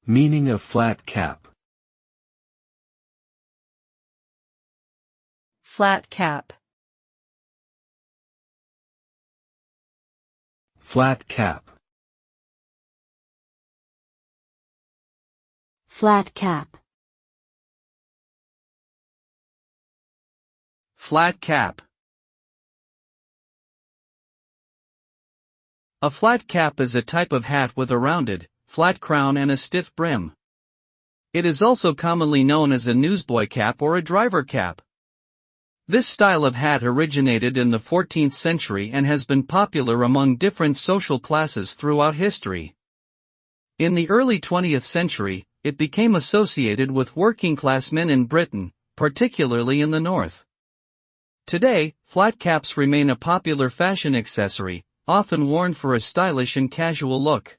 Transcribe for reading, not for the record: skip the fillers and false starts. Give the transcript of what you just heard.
Meaning of flat cap. Flat cap. Flat cap. Flat cap. Flat cap. A flat cap is a type of hat with a rounded, flat crown and a stiff brim. It is also commonly known as a newsboy cap or a driver cap. This style of hat originated in the 14th century and has been popular among different social classes throughout history. In the early 20th century, it became associated with working-class men in Britain, particularly in the North. Today, flat caps remain a popular fashion accessory, often worn for a stylish and casual look.